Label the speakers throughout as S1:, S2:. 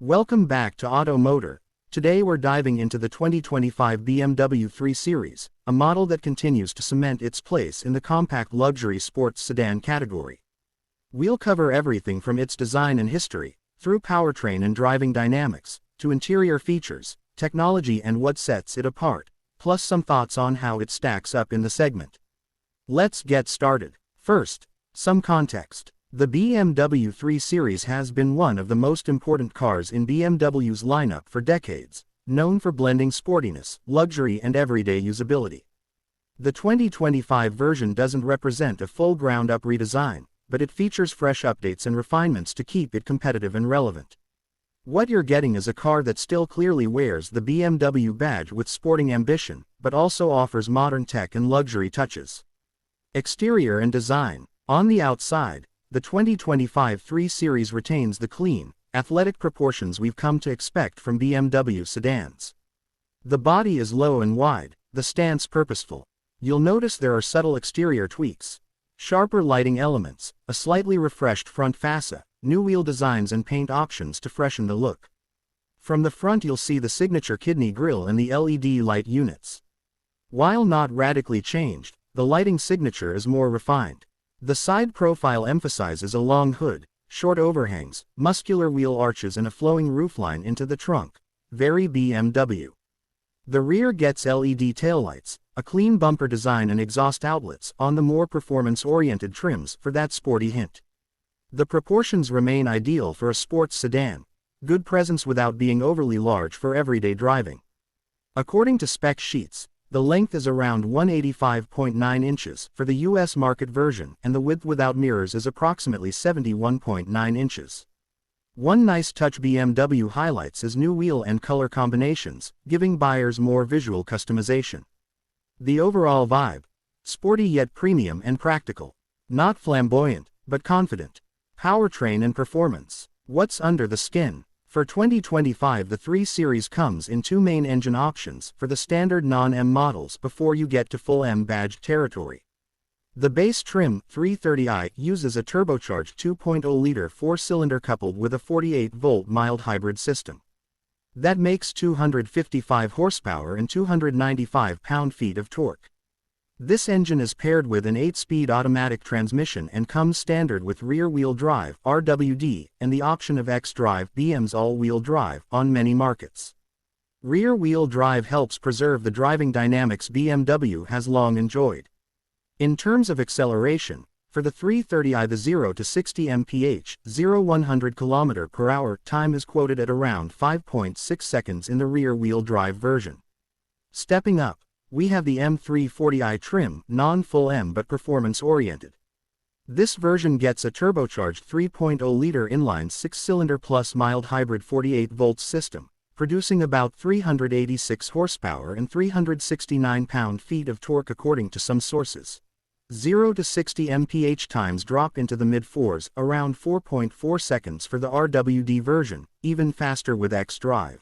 S1: Welcome back to Auto Motor. Today we're diving into the 2025 BMW 3 Series, a model that continues to cement its place in the compact luxury sports sedan category. We'll cover everything from its design and history, through powertrain and driving dynamics, to interior features, technology and what sets it apart, plus some thoughts on how it stacks up in the segment. Let's get started. First, some context. The BMW 3 Series has been one of the most important cars in BMW's lineup for decades, known for blending sportiness, luxury and everyday usability. The 2025 version doesn't represent a full ground-up redesign, but it features fresh updates and refinements to keep it competitive and relevant. What you're getting is a car that still clearly wears the BMW badge with sporting ambition, but also offers modern tech and luxury touches. Exterior and design. On the outside, the 2025 3 Series retains the clean, athletic proportions we've come to expect from BMW sedans. The body is low and wide, the stance purposeful. You'll notice there are subtle exterior tweaks. Sharper lighting elements, a slightly refreshed front fascia, new wheel designs and paint options to freshen the look. From the front you'll see the signature kidney grille and the LED light units. While not radically changed, the lighting signature is more refined. The side profile emphasizes a long hood, short overhangs, muscular wheel arches and a flowing roofline into the trunk. Very BMW. The rear gets LED taillights, a clean bumper design and exhaust outlets on the more performance-oriented trims for that sporty hint. The proportions remain ideal for a sports sedan. Good presence without being overly large for everyday driving. According to spec sheets, the length is around 185.9 inches for the US market version and the width without mirrors is approximately 71.9 inches. One nice touch BMW highlights is new wheel and color combinations, giving buyers more visual customization. The overall vibe: sporty yet premium and practical. Not flamboyant, but confident. Powertrain and performance. What's under the skin? For 2025 the 3 Series comes in two main engine options for the standard non-M models before you get to full M badge territory. The base trim 330i uses a turbocharged 2.0-liter 4-cylinder coupled with a 48-volt mild hybrid system. That makes 255 horsepower and 295 pound-feet of torque. This engine is paired with an 8-speed automatic transmission and comes standard with rear-wheel drive (RWD) and the option of xDrive (BM's all-wheel drive) on many markets. Rear-wheel drive helps preserve the driving dynamics BMW has long enjoyed. In terms of acceleration, for the 330i the 0 to 60 mph, 0-100 km/h time is quoted at around 5.6 seconds in the rear-wheel drive version. Stepping up, we have the M340i trim, non-full M but performance-oriented. This version gets a turbocharged 3.0-liter inline 6-cylinder plus mild hybrid 48-volt system, producing about 386 horsepower and 369 pound-feet of torque according to some sources. 0 to 60 mph times drop into the mid-4s, around 4.4 seconds for the RWD version, even faster with xDrive.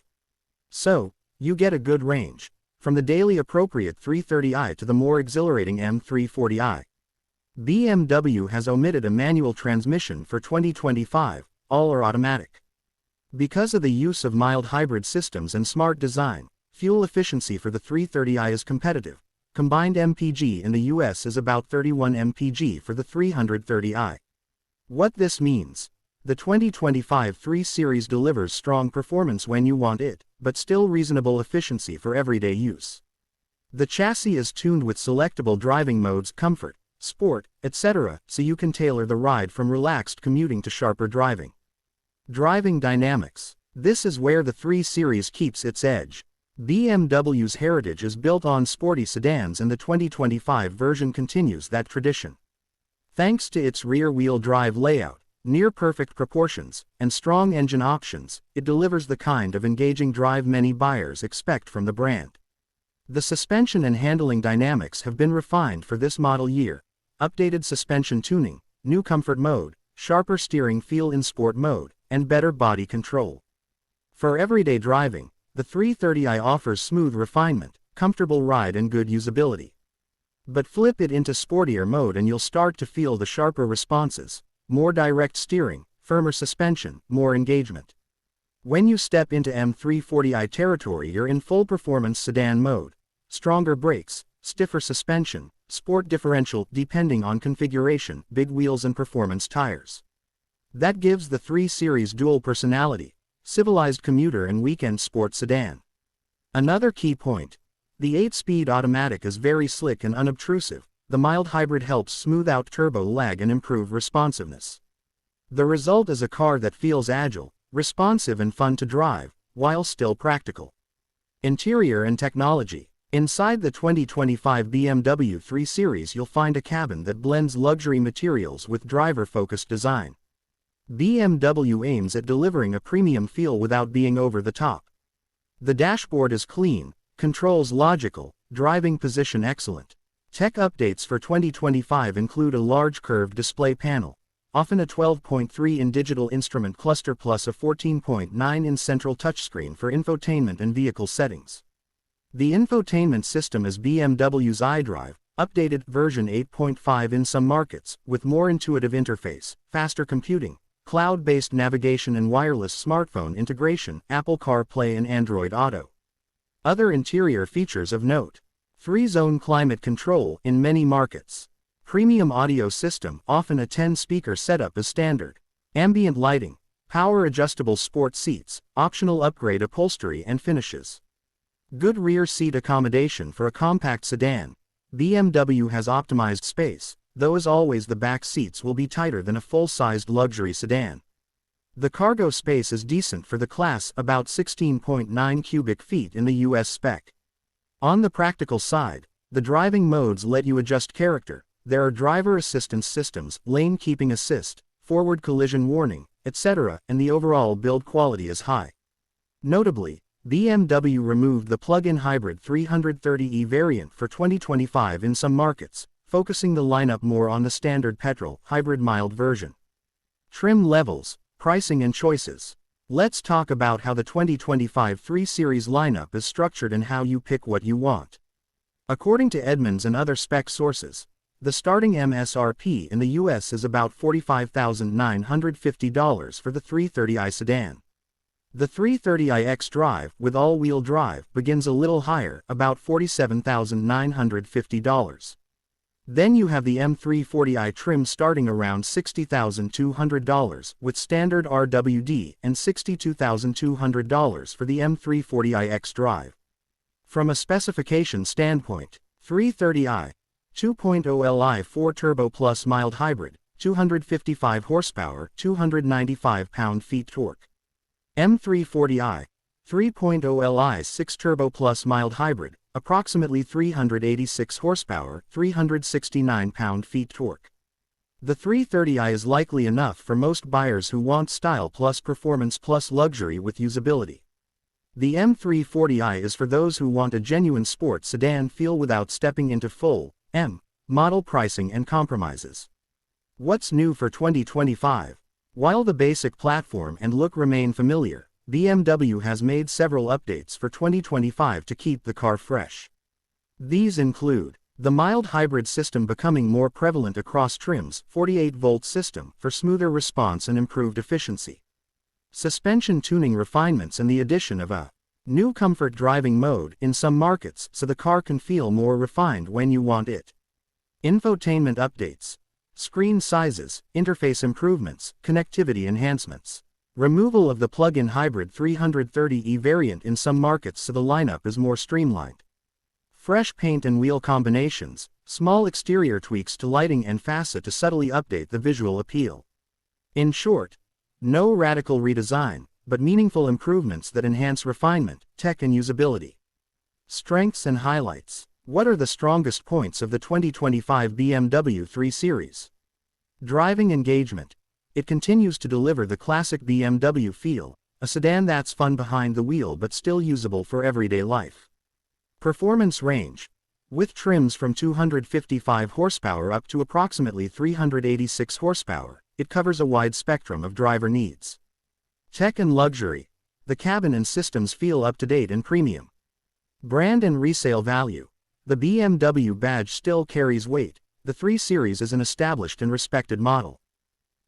S1: So, you get a good range. From the daily appropriate 330i to the more exhilarating M340i. BMW has omitted a manual transmission for 2025, all are automatic. Because of the use of mild hybrid systems and smart design, fuel efficiency for the 330i is competitive. Combined MPG in the US is about 31 mpg for the 330i. What this means? The 2025 3 Series delivers strong performance when you want it, but still reasonable efficiency for everyday use. The chassis is tuned with selectable driving modes, comfort, sport, etc., so you can tailor the ride from relaxed commuting to sharper driving. Driving dynamics. This is where the 3 Series keeps its edge. BMW's heritage is built on sporty sedans and the 2025 version continues that tradition. Thanks to its rear-wheel drive layout, near-perfect proportions, and strong engine options, it delivers the kind of engaging drive many buyers expect from the brand. The suspension and handling dynamics have been refined for this model year. Updated suspension tuning, new comfort mode, sharper steering feel in sport mode, and better body control. For everyday driving, the 330i offers smooth refinement, comfortable ride and good usability. But flip it into sportier mode and you'll start to feel the sharper responses. More direct steering, firmer suspension, more engagement. When you step into M340i territory, you're in full performance sedan mode. Stronger brakes, stiffer suspension, sport differential depending on configuration, big wheels and performance tires. That gives the 3 Series dual personality, civilized commuter and weekend sport sedan. Another key point. The 8-speed automatic is very slick and unobtrusive. The mild hybrid helps smooth out turbo lag and improve responsiveness. The result is a car that feels agile, responsive and fun to drive, while still practical. Interior and technology. Inside the 2025 BMW 3 Series you'll find a cabin that blends luxury materials with driver-focused design. BMW aims at delivering a premium feel without being over the top. The dashboard is clean, controls logical, driving position excellent. Tech updates for 2025 include a large curved display panel, often a 12.3-in digital instrument cluster plus a 14.9-in central touchscreen for infotainment and vehicle settings. The infotainment system is BMW's iDrive, updated version 8.5 in some markets, with more intuitive interface, faster computing, cloud-based navigation and wireless smartphone integration, Apple CarPlay and Android Auto. Other interior features of note. 3-zone climate control in many markets. Premium audio system, often a 10-speaker setup is standard. Ambient lighting, power-adjustable sport seats, optional upgrade upholstery and finishes. Good rear seat accommodation for a compact sedan. BMW has optimized space, though as always the back seats will be tighter than a full-sized luxury sedan. The cargo space is decent for the class, about 16.9 cubic feet in the US spec. On the practical side, the driving modes let you adjust character. There are driver assistance systems, lane keeping assist, forward collision warning, etc., and the overall build quality is high. Notably, BMW removed the plug-in hybrid 330e variant for 2025 in some markets, focusing the lineup more on the standard petrol hybrid mild version. Trim levels, pricing and choices. Let's talk about how the 2025 3 Series lineup is structured and how you pick what you want. According to Edmunds and other spec sources, the starting MSRP in the US is about $45,950 for the 330i sedan. The 330i xDrive, with all-wheel drive, begins a little higher, about $47,950. Then you have the M340i trim starting around $60,200, with standard RWD, and $62,200 for the M340i xDrive. From a specification standpoint, 330i, 2.0 Li 4-turbo plus mild hybrid, 255 horsepower, 295 pound-feet torque. M340i, 3.0 Li 6-turbo plus mild hybrid, approximately 386 horsepower, 369 pound-feet torque. The 330i is likely enough for most buyers who want style plus performance plus luxury with usability. The M340i is for those who want a genuine sport sedan feel without stepping into full model pricing and compromises. What's new for 2025? While the basic platform and look remain familiar, BMW has made several updates for 2025 to keep the car fresh. These include the mild hybrid system becoming more prevalent across trims, 48-volt system for smoother response and improved efficiency. Suspension tuning refinements and the addition of a new comfort driving mode in some markets so the car can feel more refined when you want it. Infotainment updates. Screen sizes, interface improvements, connectivity enhancements. Removal of the plug-in hybrid 330e variant in some markets so the lineup is more streamlined. Fresh paint and wheel combinations, small exterior tweaks to lighting and fascia to subtly update the visual appeal. In short, no radical redesign, but meaningful improvements that enhance refinement, tech and usability. Strengths and highlights. What are the strongest points of the 2025 BMW 3 Series? Driving engagement. It continues to deliver the classic BMW feel, a sedan that's fun behind the wheel but still usable for everyday life. Performance range. With trims from 255 horsepower up to approximately 386 horsepower, it covers a wide spectrum of driver needs. Tech and luxury. The cabin and systems feel up-to-date and premium. Brand and resale value. The BMW badge still carries weight. The 3 Series is an established and respected model.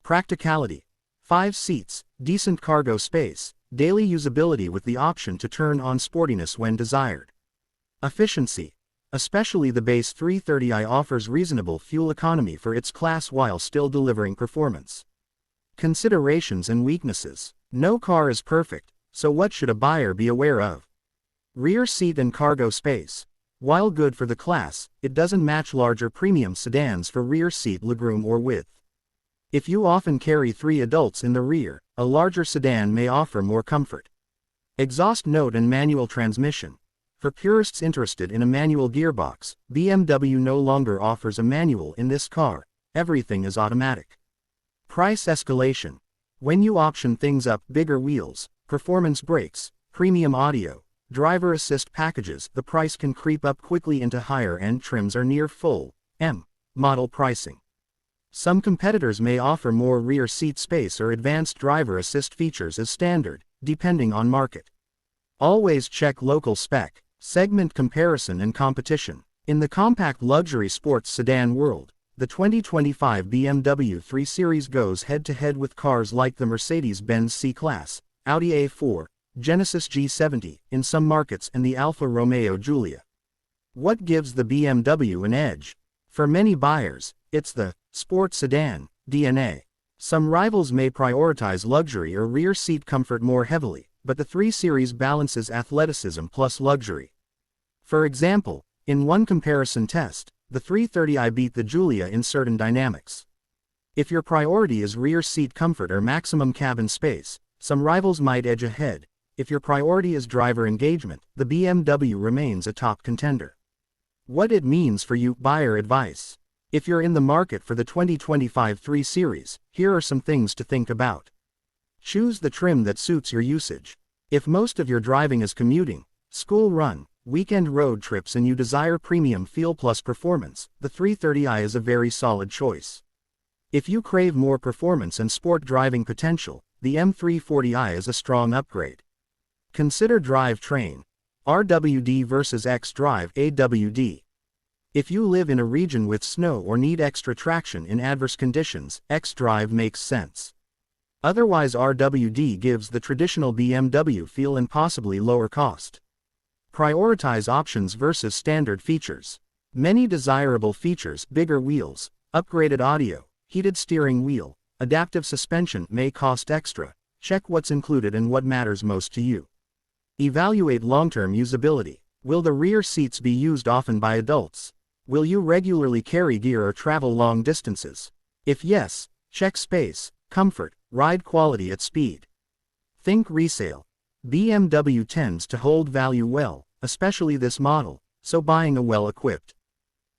S1: Practicality. 5 seats, decent cargo space, daily usability with the option to turn on sportiness when desired. Efficiency. Especially the base 330i offers reasonable fuel economy for its class while still delivering performance. Considerations and weaknesses. No car is perfect, so what should a buyer be aware of? Rear seat and cargo space. While good for the class, it doesn't match larger premium sedans for rear seat legroom or width. If you often carry 3 adults in the rear, a larger sedan may offer more comfort. Exhaust note and manual transmission. For purists interested in a manual gearbox, BMW no longer offers a manual in this car. Everything is automatic. Price escalation. When you option things up, bigger wheels, performance brakes, premium audio, driver assist packages, the price can creep up quickly into higher-end trims or near full M model pricing. Some competitors may offer more rear seat space or advanced driver assist features as standard, depending on market. Always check local spec, segment comparison and competition. In the compact luxury sports sedan world, the 2025 BMW 3 Series goes head-to-head with cars like the Mercedes-Benz C-Class, Audi A4, Genesis G70 in some markets and the Alfa Romeo Giulia. What gives the BMW an edge? For many buyers, it's the sport sedan DNA. Some rivals may prioritize luxury or rear seat comfort more heavily, but the 3 Series balances athleticism plus luxury. For example, in one comparison test, the 330i beat the Giulia in certain dynamics. If your priority is rear seat comfort or maximum cabin space, some rivals might edge ahead. If your priority is driver engagement, the BMW remains a top contender. What it means for you. Buyer advice. If you're in the market for the 2025 3 Series, here are some things to think about. Choose the trim that suits your usage. If most of your driving is commuting, school run, weekend road trips and you desire premium feel plus performance, the 330i is a very solid choice. If you crave more performance and sport driving potential, the M340i is a strong upgrade. Consider drivetrain. RWD versus xDrive AWD. If you live in a region with snow or need extra traction in adverse conditions, xDrive makes sense. Otherwise, RWD gives the traditional BMW feel and possibly lower cost. Prioritize options versus standard features. Many desirable features, bigger wheels, upgraded audio, heated steering wheel, adaptive suspension may cost extra. Check what's included and what matters most to you. Evaluate long-term usability. Will the rear seats be used often by adults? Will you regularly carry gear or travel long distances? If yes, check space, comfort, ride quality at speed. Think resale. BMW tends to hold value well, especially this model, so buying a well-equipped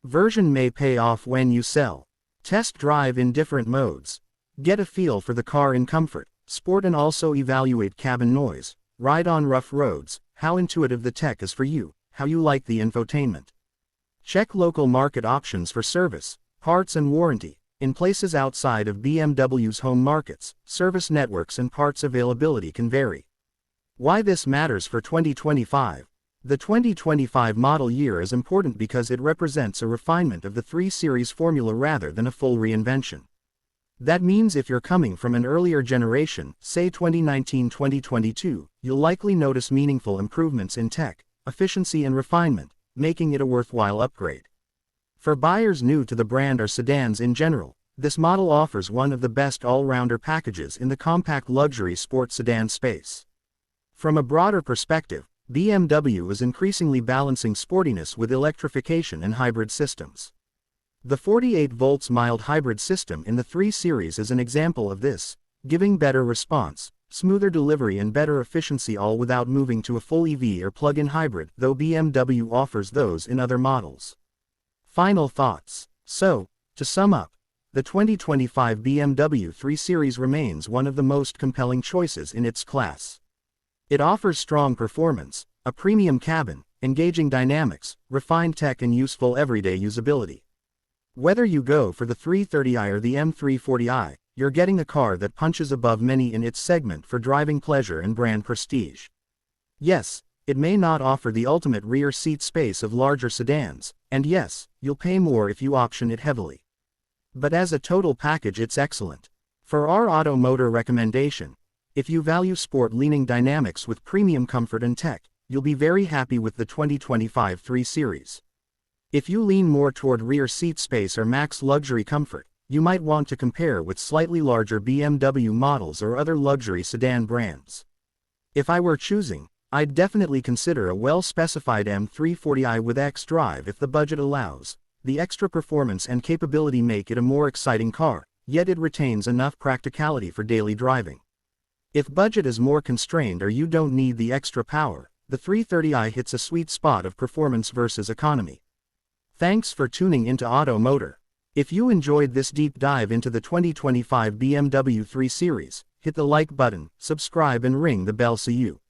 S1: version may pay off when you sell. Test drive in different modes. Get a feel for the car in comfort, sport and also evaluate cabin noise. Ride on rough roads, how intuitive the tech is for you, how you like the infotainment. Check local market options for service, parts and warranty. In places outside of BMW's home markets, service networks and parts availability can vary. Why this matters for 2025. The 2025 model year is important because it represents a refinement of the 3 Series formula rather than a full reinvention. That means if you're coming from an earlier generation, say 2019-2022, you'll likely notice meaningful improvements in tech, efficiency and refinement, making it a worthwhile upgrade. For buyers new to the brand or sedans in general, this model offers one of the best all-rounder packages in the compact luxury sports sedan space. From a broader perspective, BMW is increasingly balancing sportiness with electrification and hybrid systems. The 48 volts mild hybrid system in the 3 Series is an example of this, giving better response, smoother delivery and better efficiency, all without moving to a full EV or plug-in hybrid, though BMW offers those in other models. Final thoughts. So, to sum up, the 2025 BMW 3 Series remains one of the most compelling choices in its class. It offers strong performance, a premium cabin, engaging dynamics, refined tech and useful everyday usability. Whether you go for the 330i or the M340i, you're getting a car that punches above many in its segment for driving pleasure and brand prestige. Yes, it may not offer the ultimate rear seat space of larger sedans, and yes, you'll pay more if you option it heavily. But as a total package it's excellent. For our Auto Motor recommendation, If you value sport-leaning dynamics with premium comfort and tech, you'll be very happy with the 2025 3 Series. If you lean more toward rear seat space or max luxury comfort, you might want to compare with slightly larger BMW models or other luxury sedan brands. If I were choosing, I'd definitely consider a well-specified M340i with xDrive if the budget allows. The extra performance and capability make it a more exciting car, yet it retains enough practicality for daily driving. If budget is more constrained or you don't need the extra power, the 330i hits a sweet spot of performance versus economy. Thanks for tuning into Auto Motor. If you enjoyed this deep dive into the 2025 BMW 3 Series, hit the like button, subscribe and ring the bell so you